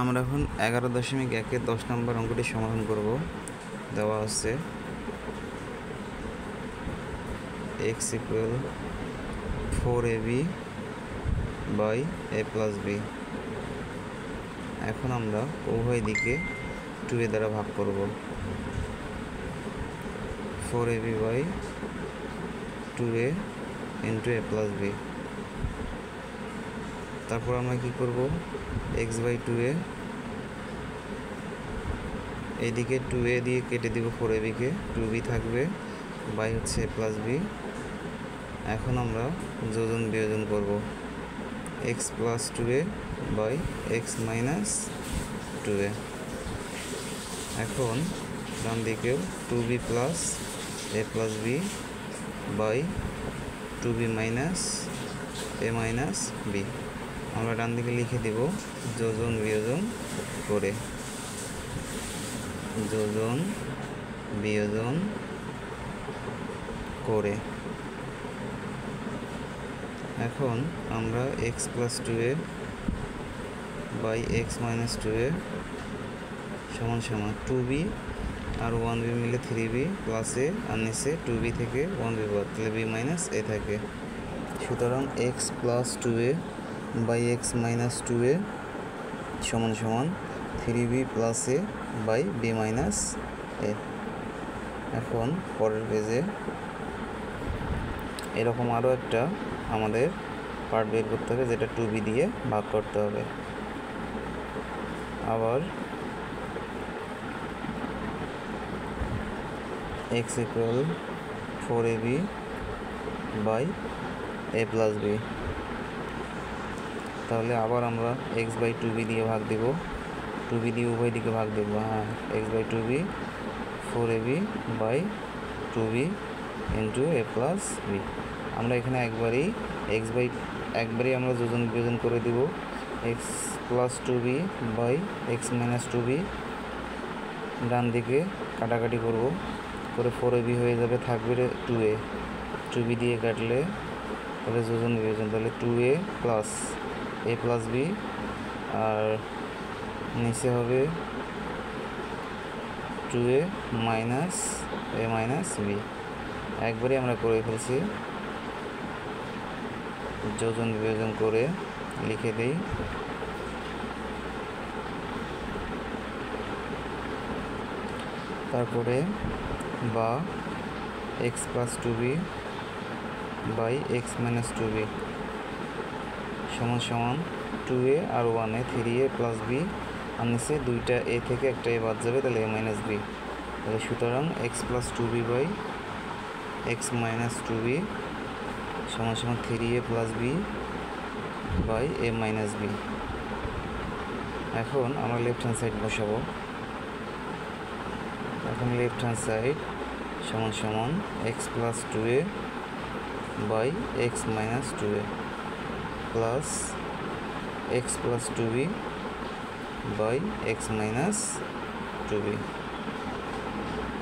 আমরা এখন 11.1-এর 10 নম্বর অঙ্কটি সমাধান করব। দেওয়া আছে x = 4ab by a plus b। এখন আমরা উভয় দিকে 2a দ্বারা ভাগ করব। 4ab by 2a into a plus b। তারপর আমরা কি করব, x বাই 2a, এইদিকে 2a দিয়ে কেটে দিব 4ab কে, 2b থাকবে, বাই হচ্ছে a প্লাস b। এখন আমরা যোজন বিয়োজন করব, x plus 2a by x minus 2a। এখন ডান দিকেও 2b plus a plus b by 2b minus a minus b। আমরা ডান দিকে লিখে দিব যোজন বিয়োজন করে, যোজন বিয়োজন করে। এখন আমরা x plus 2a by x minus 2a সমান সমান 2b আর 1b মিলে 3b প্লাস a, আর নিচে 2b থেকে 1b বাদ দিলে b মাইনাস a থাকে। সুতরাং x plus 2a by x minus 2a সমান সমান 3b plus a by b minus a। এখন পরের পেজে এরকম আরও একটা আমাদের পার্ট বের করতে হবে, যেটা 2b দিয়ে ভাগ করতে হবে। আবার x = 4ab by a plus b। তাহলে আবার আমরা x বাই 2b দিয়ে ভাগ দেব, 2b দিয়ে উভয় দিকে ভাগ দেব। x by 2b 4ab by 2b into a plus b। আমরা এখানে একবারই আমরা যোজন বিয়োজন করে দেব, x plus 2b by x minus 2b। ডান দিকে কাটাকাটি করব, করে 4ab হয়ে যাবে, থাকবে 2a, 2b দিয়ে কাটলে তাহলে যোজন বিয়োজন, তাহলে 2a plus a plus b, আর নিচে হবে 2a minus a minus b। একবারই আমরা করে ফেলছি, যোজন বিয়োজন করে লিখে দিই। তারপরে বা x plus 2b by x minus 2b সমান সমান 2a আর 1a 3a প্লাস b, আর নিচে দুইটা a থেকে একটা a বাদ যাবে, তাহলে a মাইনাস b। তাহলে সুতরাং x plus 2b by x minus 2b সমান সমান 3a plus b by a minus b। এখন আমরা লেফট হ্যান্ড সাইড বসাবো। এখন লেফট হ্যান্ড সাইড সমান সমান x plus 2a by x minus 2a plus x plus 2b by x minus 2b।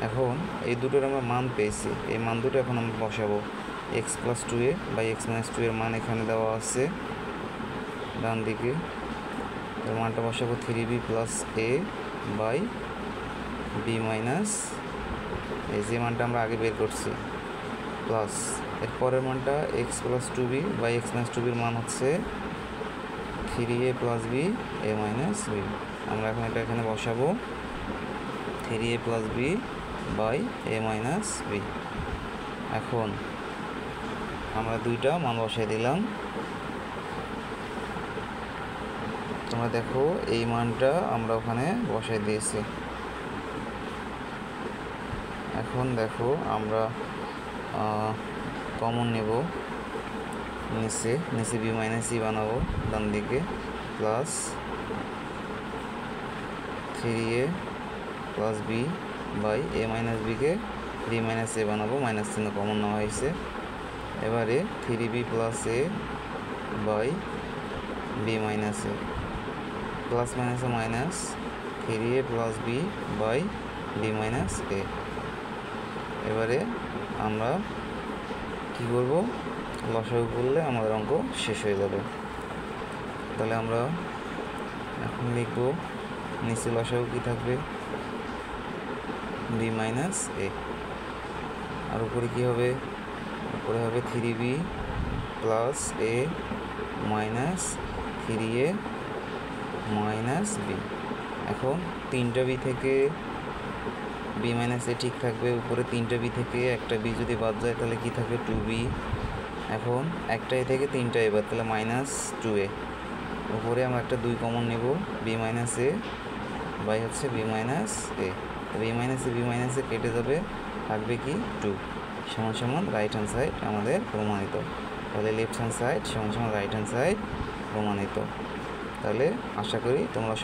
এখন এই দুটোর আমরা মান পেয়েছি, এই মান দুটো এখন আমরা বসাবো। x plus 2a by x minus 2 এর মান এখানে দেওয়া আছে ডান দিকে, এর মানটা বসাবো 3b plus a by b minus, এই যে মানটা আমরা আগে বের করছি, প্লাস এর পরের মানটা x plus 2b by x minus 2b এর মান হচ্ছে 3a plus b a minus b। আমরা এখন এটা এখানে বসাবো 3a plus b by a minus b। এখন আমরা দুইটা মান বসাই দিলাম। তোমরা দেখো এই মানটা আমরা ওখানে বসাই দিয়েছি। এখন দেখো আমরা কমন নেব, নিচে b মাইনাস e বানাবো, ডান দিকে plus 3a plus b by a minus bকে b মাইনাস a বানাবো, মাইনাস চিহ্ন কমন নেওয়া হয়েছে। এবারে 3b plus a by b minus a, plus মাইনাসে minus 3a plus b by b minus a। এবারে আমরা কি করব, লসাগু করলে আমাদের অঙ্ক শেষ হয়ে যাবে। তাহলে আমরা এখন লিখব নিচে লসাগু কি থাকবে, বি মাইনাস এ, আর উপরে কি হবে, উপরে হবে 3b প্লাস এ মাইনাস 3a মাইনাস বি। এখন 3টা বি থেকে বি মাইনাস এ ঠিক থাকবে, উপরে 3টা বি থেকে একটা বি যদি বাদ যায় তাহলে কি থাকবে 2b। এখন একটা এ থেকে 3টা এ বাদ, তাহলে মাইনাস 2a। উপরে আমরা একটা 2 কমন নেব, বি মাইনাস এ বাই হচ্ছে বি মাইনাস এ, বি মাইনাস এ কেটে যাবে, থাকবে কি 2 সমান সমান রাইট হ্যান্ড সাইড আমাদের প্রমাণিত। তাহলে লেফট হ্যান্ড সাইড সমান সমান রাইট হ্যান্ড সাইড প্রমাণিত। তাহলে আশা করি তোমরা